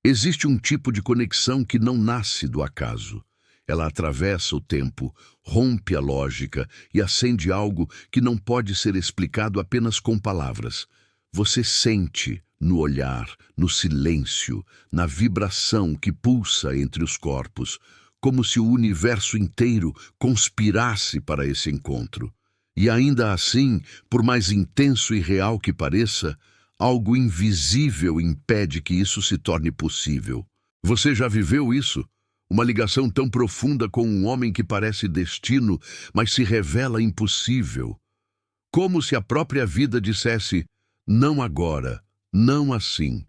Existe um tipo de conexão que não nasce do acaso. Ela atravessa o tempo, rompe a lógica e acende algo que não pode ser explicado apenas com palavras. Você sente no olhar, no silêncio, na vibração que pulsa entre os corpos, como se o universo inteiro conspirasse para esse encontro. E ainda assim, por mais intenso e real que pareça, algo invisível impede que isso se torne possível. Você já viveu isso? Uma ligação tão profunda com um homem que parece destino, mas se revela impossível. Como se a própria vida dissesse, não agora, não assim.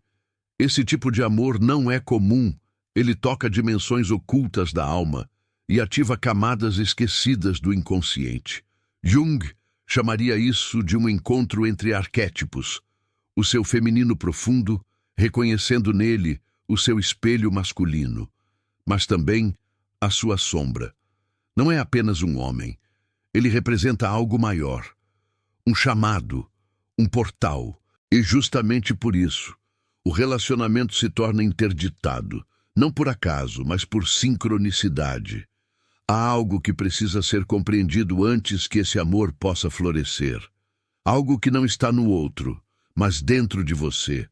Esse tipo de amor não é comum. Ele toca dimensões ocultas da alma e ativa camadas esquecidas do inconsciente. Jung chamaria isso de um encontro entre arquétipos. O seu feminino profundo, reconhecendo nele o seu espelho masculino, mas também a sua sombra. Não é apenas um homem. Ele representa algo maior, um chamado, um portal. E justamente por isso, o relacionamento se torna interditado, não por acaso, mas por sincronicidade. Há algo que precisa ser compreendido antes que esse amor possa florescer. Algo que não está no outro, mas dentro de você.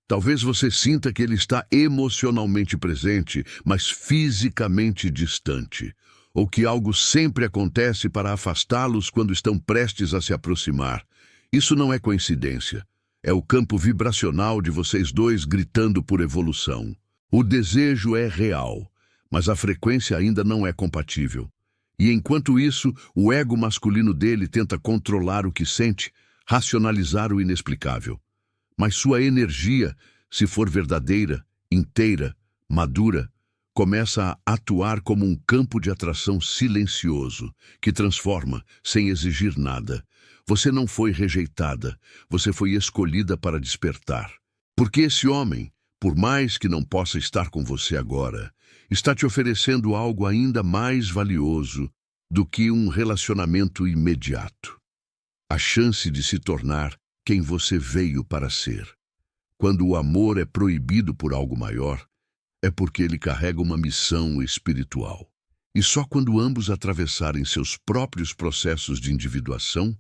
Talvez você sinta que ele está emocionalmente presente, mas fisicamente distante. Ou que algo sempre acontece para afastá-los quando estão prestes a se aproximar. Isso não é coincidência. É o campo vibracional de vocês dois gritando por evolução. O desejo é real, mas a frequência ainda não é compatível. E enquanto isso, o ego masculino dele tenta controlar o que sente, racionalizar o inexplicável. Mas sua energia, se for verdadeira, inteira, madura, começa a atuar como um campo de atração silencioso, que transforma, sem exigir nada. Você não foi rejeitada, você foi escolhida para despertar. Porque esse homem, por mais que não possa estar com você agora, está te oferecendo algo ainda mais valioso do que um relacionamento imediato. A chance de se tornar quem você veio para ser. Quando o amor é proibido por algo maior, é porque ele carrega uma missão espiritual. E só quando ambos atravessarem seus próprios processos de individuação,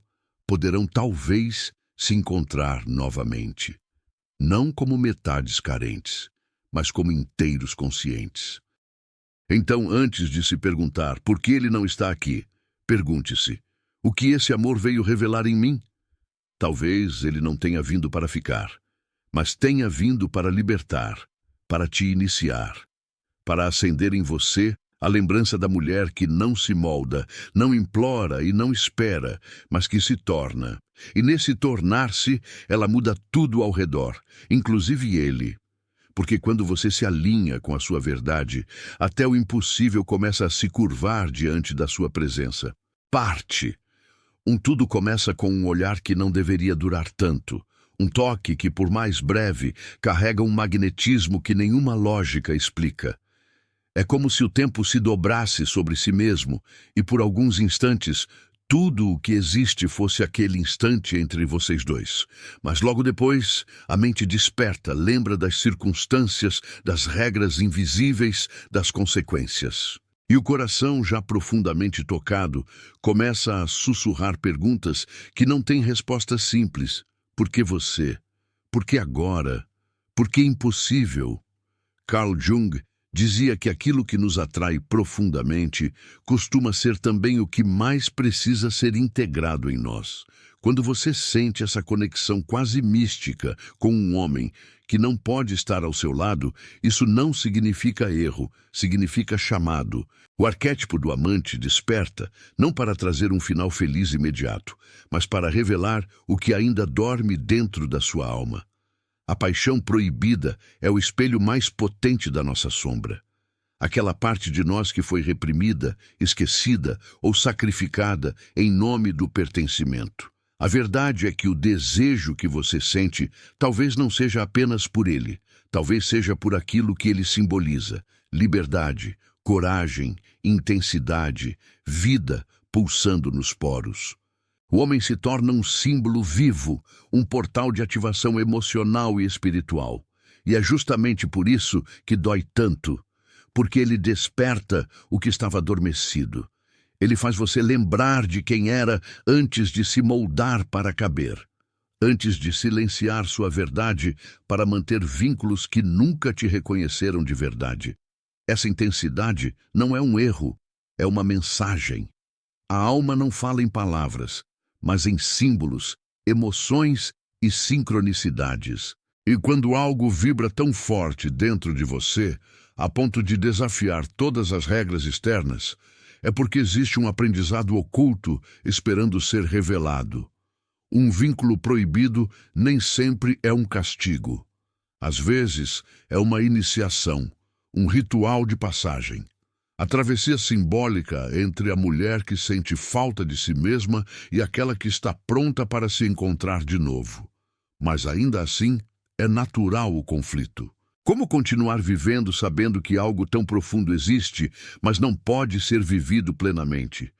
poderão talvez se encontrar novamente. Não como metades carentes, mas como inteiros conscientes. Então, antes de se perguntar por que ele não está aqui, pergunte-se, o que esse amor veio revelar em mim? Talvez ele não tenha vindo para ficar, mas tenha vindo para libertar, para te iniciar, para acender em você a lembrança da mulher que não se molda, não implora e não espera, mas que se torna. E nesse tornar-se, ela muda tudo ao redor, inclusive ele. Porque quando você se alinha com a sua verdade, até o impossível começa a se curvar diante da sua presença. Parte. Tudo começa com um olhar que não deveria durar tanto. Um toque que, por mais breve, carrega um magnetismo que nenhuma lógica explica. É como se o tempo se dobrasse sobre si mesmo e, por alguns instantes, tudo o que existe fosse aquele instante entre vocês dois. Mas logo depois, a mente desperta, lembra das circunstâncias, das regras invisíveis, das consequências. E o coração, já profundamente tocado, começa a sussurrar perguntas que não têm resposta simples. Por que você? Por que agora? Por que impossível? Carl Jung dizia que aquilo que nos atrai profundamente costuma ser também o que mais precisa ser integrado em nós. Quando você sente essa conexão quase mística com um homem que não pode estar ao seu lado, isso não significa erro, significa chamado. O arquétipo do amante desperta, não para trazer um final feliz imediato, mas para revelar o que ainda dorme dentro da sua alma. A paixão proibida é o espelho mais potente da nossa sombra. Aquela parte de nós que foi reprimida, esquecida ou sacrificada em nome do pertencimento. A verdade é que o desejo que você sente talvez não seja apenas por ele, talvez seja por aquilo que ele simboliza: liberdade, coragem, intensidade, vida pulsando nos poros. O homem se torna um símbolo vivo, um portal de ativação emocional e espiritual. E é justamente por isso que dói tanto, porque ele desperta o que estava adormecido. Ele faz você lembrar de quem era antes de se moldar para caber, antes de silenciar sua verdade para manter vínculos que nunca te reconheceram de verdade. Essa intensidade não é um erro, é uma mensagem. A alma não fala em palavras, mas em símbolos, emoções e sincronicidades. E quando algo vibra tão forte dentro de você, a ponto de desafiar todas as regras externas, é porque existe um aprendizado oculto esperando ser revelado. Um vínculo proibido nem sempre é um castigo. Às vezes, é uma iniciação, um ritual de passagem. A travessia simbólica entre a mulher que sente falta de si mesma e aquela que está pronta para se encontrar de novo. Mas ainda assim, é natural o conflito. Como continuar vivendo sabendo que algo tão profundo existe, mas não pode ser vivido plenamente?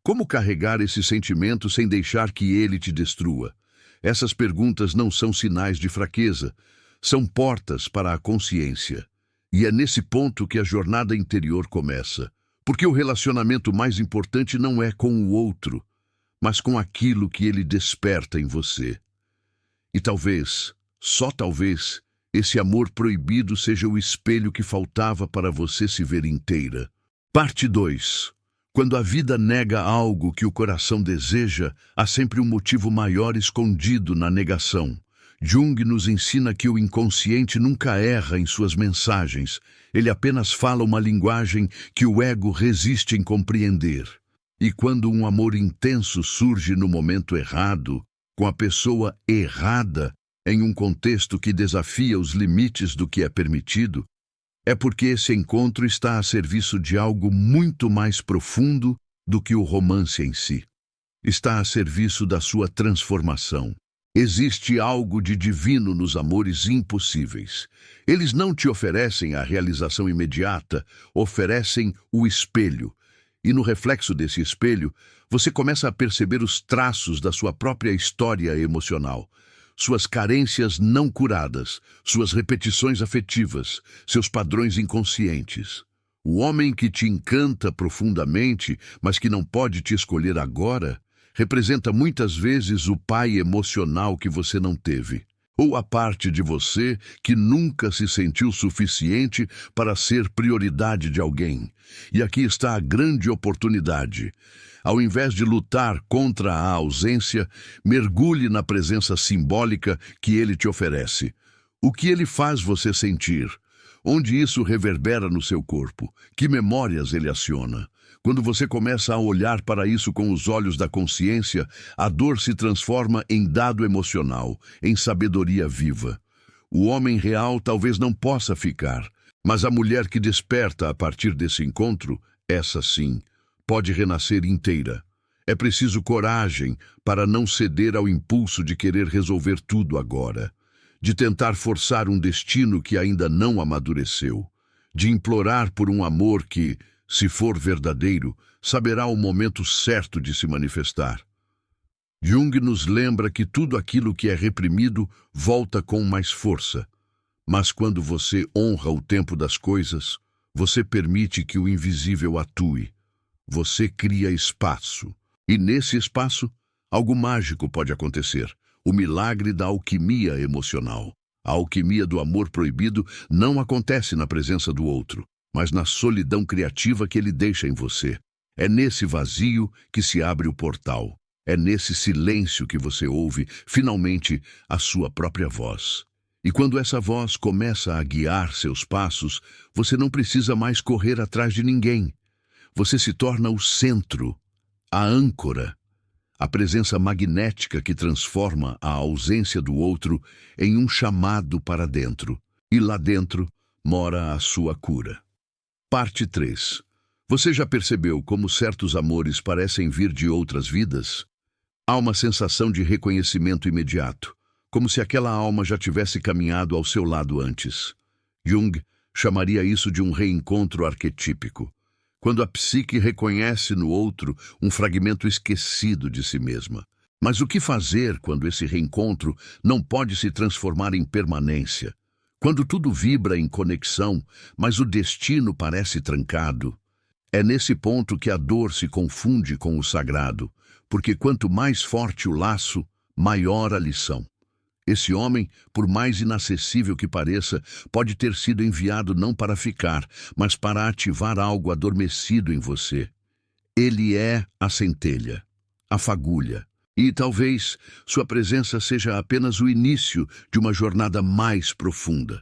Como carregar esse sentimento sem deixar que ele te destrua? Essas perguntas não são sinais de fraqueza, são portas para a consciência. E é nesse ponto que a jornada interior começa. Porque o relacionamento mais importante não é com o outro, mas com aquilo que ele desperta em você. E talvez, só talvez, esse amor proibido seja o espelho que faltava para você se ver inteira. Parte 2. Quando a vida nega algo que o coração deseja, há sempre um motivo maior escondido na negação. Jung nos ensina que o inconsciente nunca erra em suas mensagens. Ele apenas fala uma linguagem que o ego resiste em compreender. E quando um amor intenso surge no momento errado, com a pessoa errada, em um contexto que desafia os limites do que é permitido, é porque esse encontro está a serviço de algo muito mais profundo do que o romance em si. Está a serviço da sua transformação. Existe algo de divino nos amores impossíveis. Eles não te oferecem a realização imediata, oferecem o espelho. E no reflexo desse espelho, você começa a perceber os traços da sua própria história emocional. Suas carências não curadas, suas repetições afetivas, seus padrões inconscientes. O homem que te encanta profundamente, mas que não pode te escolher agora, representa muitas vezes o pai emocional que você não teve, ou a parte de você que nunca se sentiu suficiente para ser prioridade de alguém. E aqui está a grande oportunidade. Ao invés de lutar contra a ausência, mergulhe na presença simbólica que ele te oferece. O que ele faz você sentir? Onde isso reverbera no seu corpo? Que memórias ele aciona? Quando você começa a olhar para isso com os olhos da consciência, a dor se transforma em dado emocional, em sabedoria viva. O homem real talvez não possa ficar, mas a mulher que desperta a partir desse encontro, essa sim, pode renascer inteira. É preciso coragem para não ceder ao impulso de querer resolver tudo agora, de tentar forçar um destino que ainda não amadureceu, de implorar por um amor que, se for verdadeiro, saberá o momento certo de se manifestar. Jung nos lembra que tudo aquilo que é reprimido volta com mais força. Mas quando você honra o tempo das coisas, você permite que o invisível atue. Você cria espaço. E nesse espaço, algo mágico pode acontecer. O milagre da alquimia emocional. A alquimia do amor proibido não acontece na presença do outro, mas na solidão criativa que ele deixa em você. É nesse vazio que se abre o portal. É nesse silêncio que você ouve, finalmente, a sua própria voz. E quando essa voz começa a guiar seus passos, você não precisa mais correr atrás de ninguém. Você se torna o centro, a âncora, a presença magnética que transforma a ausência do outro em um chamado para dentro. E lá dentro mora a sua cura. Parte 3. Você já percebeu como certos amores parecem vir de outras vidas? Há uma sensação de reconhecimento imediato, como se aquela alma já tivesse caminhado ao seu lado antes. Jung chamaria isso de um reencontro arquetípico, quando a psique reconhece no outro um fragmento esquecido de si mesma. Mas o que fazer quando esse reencontro não pode se transformar em permanência? Quando tudo vibra em conexão, mas o destino parece trancado, é nesse ponto que a dor se confunde com o sagrado, porque quanto mais forte o laço, maior a lição. Esse homem, por mais inacessível que pareça, pode ter sido enviado não para ficar, mas para ativar algo adormecido em você. Ele é a centelha, a fagulha, e talvez sua presença seja apenas o início de uma jornada mais profunda.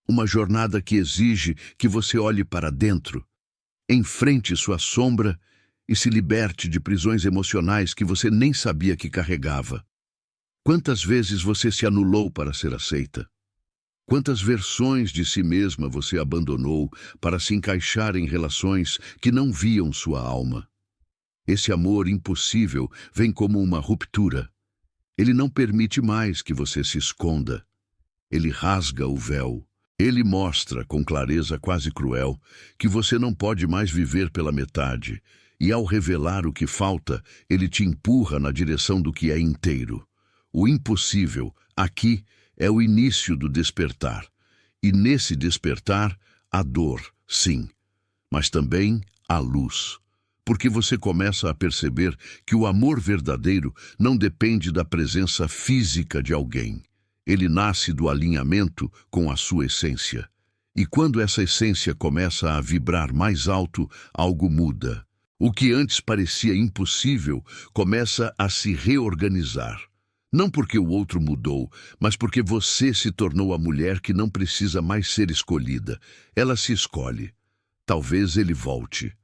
Uma jornada que exige que você olhe para dentro, enfrente sua sombra e se liberte de prisões emocionais que você nem sabia que carregava. Quantas vezes você se anulou para ser aceita? Quantas versões de si mesma você abandonou para se encaixar em relações que não viam sua alma? Esse amor impossível vem como uma ruptura. Ele não permite mais que você se esconda. Ele rasga o véu. Ele mostra, com clareza quase cruel, que você não pode mais viver pela metade, e ao revelar o que falta, ele te empurra na direção do que é inteiro. O impossível, aqui, é o início do despertar. E nesse despertar, a dor, sim, mas também a luz. Porque você começa a perceber que o amor verdadeiro não depende da presença física de alguém. Ele nasce do alinhamento com a sua essência. E quando essa essência começa a vibrar mais alto, algo muda. O que antes parecia impossível começa a se reorganizar. Não porque o outro mudou, mas porque você se tornou a mulher que não precisa mais ser escolhida. Ela se escolhe. Talvez ele volte.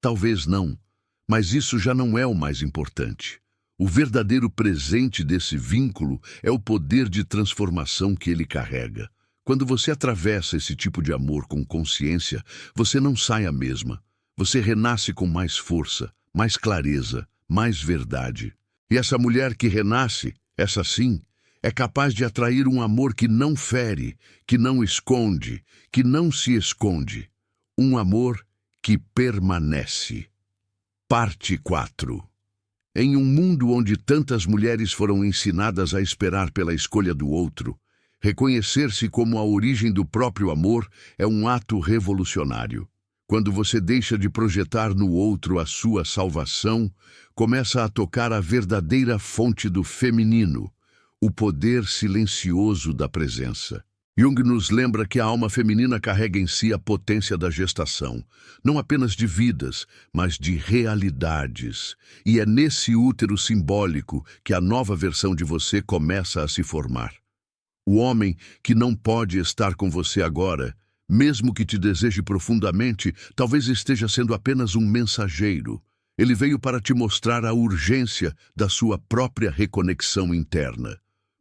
Talvez não. Mas isso já não é o mais importante. O verdadeiro presente desse vínculo é o poder de transformação que ele carrega. Quando você atravessa esse tipo de amor com consciência, você não sai a mesma. Você renasce com mais força, mais clareza, mais verdade. E essa mulher que renasce, essa sim, é capaz de atrair um amor que não fere, que não esconde, que não se esconde. Um amor que permanece. Parte 4. Em um mundo onde tantas mulheres foram ensinadas a esperar pela escolha do outro, reconhecer-se como a origem do próprio amor é um ato revolucionário. Quando você deixa de projetar no outro a sua salvação, começa a tocar a verdadeira fonte do feminino, o poder silencioso da presença. Jung nos lembra que a alma feminina carrega em si a potência da gestação, não apenas de vidas, mas de realidades. E é nesse útero simbólico que a nova versão de você começa a se formar. O homem que não pode estar com você agora, mesmo que te deseje profundamente, talvez esteja sendo apenas um mensageiro. Ele veio para te mostrar a urgência da sua própria reconexão interna.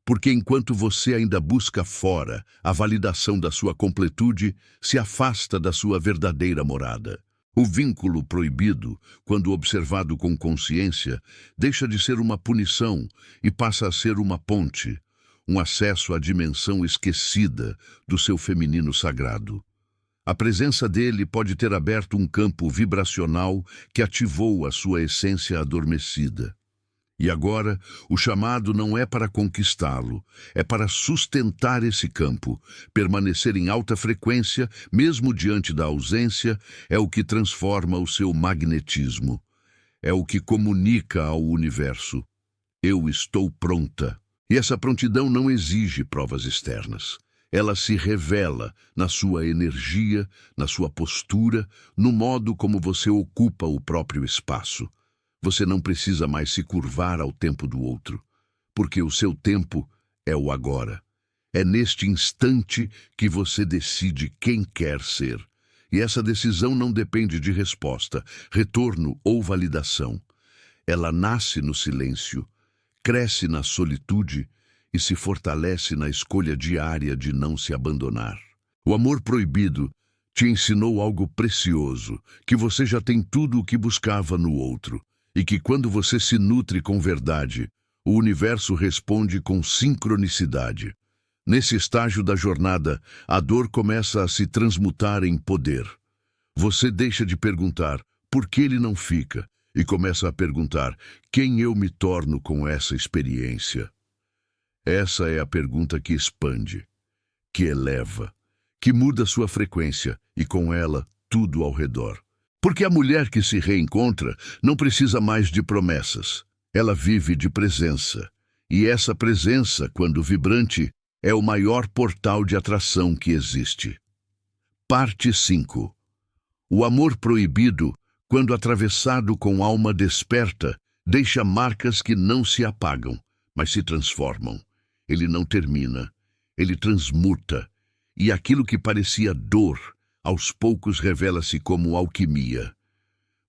Porque enquanto você ainda busca fora a validação da sua completude, se afasta da sua verdadeira morada. O vínculo proibido, quando observado com consciência, deixa de ser uma punição e passa a ser uma ponte, um acesso à dimensão esquecida do seu feminino sagrado. A presença dele pode ter aberto um campo vibracional que ativou a sua essência adormecida. E agora, o chamado não é para conquistá-lo, é para sustentar esse campo. Permanecer em alta frequência, mesmo diante da ausência, é o que transforma o seu magnetismo. É o que comunica ao universo: eu estou pronta. E essa prontidão não exige provas externas. Ela se revela na sua energia, na sua postura, no modo como você ocupa o próprio espaço. Você não precisa mais se curvar ao tempo do outro, porque o seu tempo é o agora. É neste instante que você decide quem quer ser. E essa decisão não depende de resposta, retorno ou validação. Ela nasce no silêncio, cresce na solitude e se fortalece na escolha diária de não se abandonar. O amor proibido te ensinou algo precioso, que você já tem tudo o que buscava no outro. E que quando você se nutre com verdade, o universo responde com sincronicidade. Nesse estágio da jornada, a dor começa a se transmutar em poder. Você deixa de perguntar por que ele não fica e começa a perguntar quem eu me torno com essa experiência. Essa é a pergunta que expande. que eleva, que muda sua frequência e com ela tudo ao redor. Porque a mulher que se reencontra não precisa mais de promessas. Ela vive de presença. E essa presença, quando vibrante, é o maior portal de atração que existe. Parte 5. O amor proibido, quando atravessado com alma desperta, deixa marcas que não se apagam, mas se transformam. Ele não termina, ele transmuta. E aquilo que parecia dor, aos poucos revela-se como alquimia.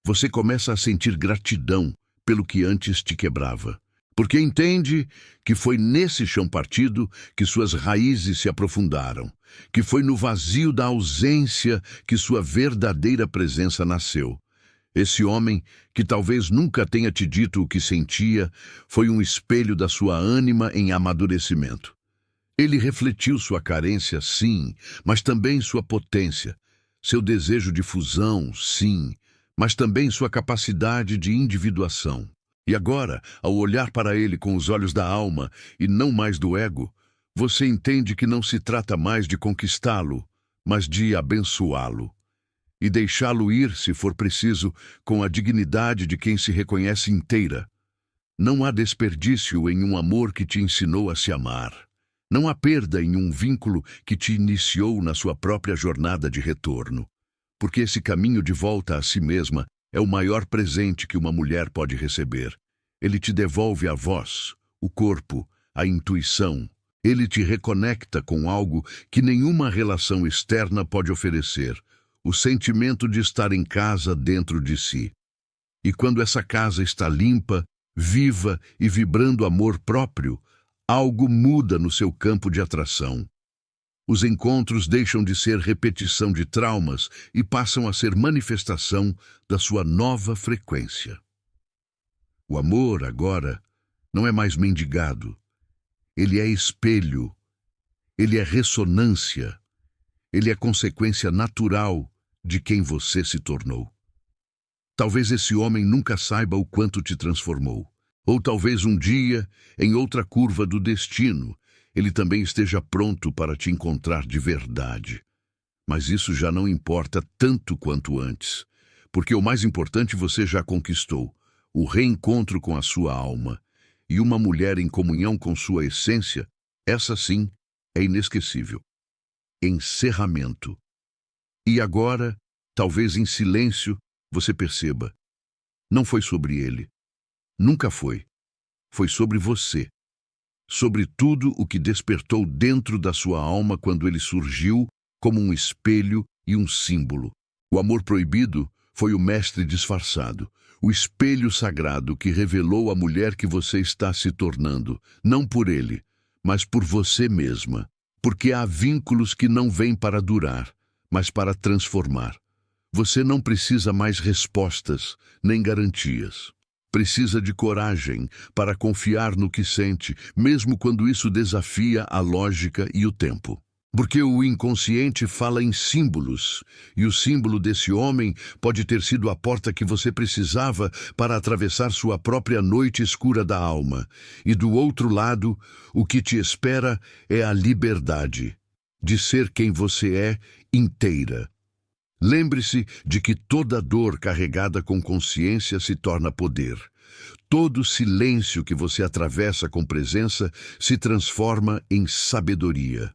Você começa a sentir gratidão pelo que antes te quebrava, porque entende que foi nesse chão partido que suas raízes se aprofundaram, que foi no vazio da ausência que sua verdadeira presença nasceu. Esse homem, que talvez nunca tenha te dito o que sentia, foi um espelho da sua ânima em amadurecimento. Ele refletiu sua carência, sim, mas também sua potência, seu desejo de fusão, sim, mas também sua capacidade de individuação. E agora, ao olhar para ele com os olhos da alma e não mais do ego, você entende que não se trata mais de conquistá-lo, mas de abençoá-lo. E deixá-lo ir, se for preciso, com a dignidade de quem se reconhece inteira. Não há desperdício em um amor que te ensinou a se amar. Não há perda em um vínculo que te iniciou na sua própria jornada de retorno. Porque esse caminho de volta a si mesma é o maior presente que uma mulher pode receber. Ele te devolve a voz, o corpo, a intuição. Ele te reconecta com algo que nenhuma relação externa pode oferecer, o sentimento de estar em casa dentro de si. E quando essa casa está limpa, viva e vibrando amor próprio, algo muda no seu campo de atração. Os encontros deixam de ser repetição de traumas e passam a ser manifestação da sua nova frequência. O amor, agora, não é mais mendigado. Ele é espelho. Ele é ressonância. Ele é consequência natural de quem você se tornou. Talvez esse homem nunca saiba o quanto te transformou. Ou talvez um dia, em outra curva do destino, ele também esteja pronto para te encontrar de verdade. Mas isso já não importa tanto quanto antes, porque o mais importante você já conquistou, o reencontro com a sua alma. E uma mulher em comunhão com sua essência, essa sim, é inesquecível. Encerramento. E agora, talvez em silêncio, você perceba. Não foi sobre ele. Nunca foi. Foi sobre você. Sobre tudo o que despertou dentro da sua alma quando ele surgiu como um espelho e um símbolo. O amor proibido foi o mestre disfarçado, o espelho sagrado que revelou a mulher que você está se tornando, não por ele, mas por você mesma. Porque há vínculos que não vêm para durar, mas para transformar. Você não precisa mais respostas, nem garantias. Precisa de coragem para confiar no que sente, mesmo quando isso desafia a lógica e o tempo. Porque o inconsciente fala em símbolos, e o símbolo desse homem pode ter sido a porta que você precisava para atravessar sua própria noite escura da alma. E do outro lado, o que te espera é a liberdade de ser quem você é inteira. Lembre-se de que toda dor carregada com consciência se torna poder. Todo silêncio que você atravessa com presença se transforma em sabedoria.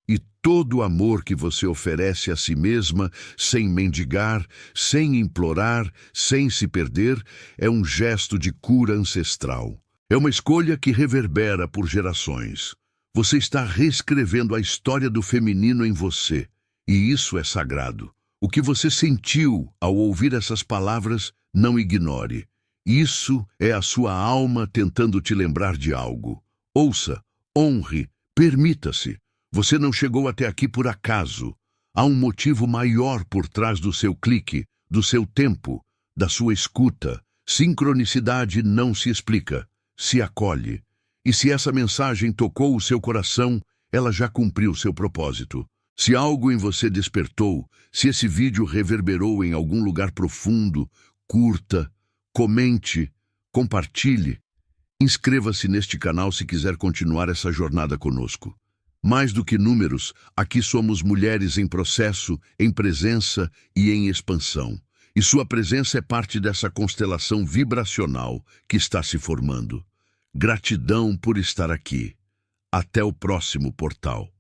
E todo amor que você oferece a si mesma, sem mendigar, sem implorar, sem se perder, é um gesto de cura ancestral. É uma escolha que reverbera por gerações. Você está reescrevendo a história do feminino em você, e isso é sagrado. O que você sentiu ao ouvir essas palavras, não ignore. Isso é a sua alma tentando te lembrar de algo. Ouça, honre, permita-se. Você não chegou até aqui por acaso. Há um motivo maior por trás do seu clique, do seu tempo, da sua escuta. Sincronicidade não se explica, se acolhe. E se essa mensagem tocou o seu coração, ela já cumpriu seu propósito. Se algo em você despertou, se esse vídeo reverberou em algum lugar profundo, curta, comente, compartilhe. Inscreva-se neste canal se quiser continuar essa jornada conosco. Mais do que números, aqui somos mulheres em processo, em presença e em expansão. E sua presença é parte dessa constelação vibracional que está se formando. Gratidão por estar aqui. Até o próximo portal.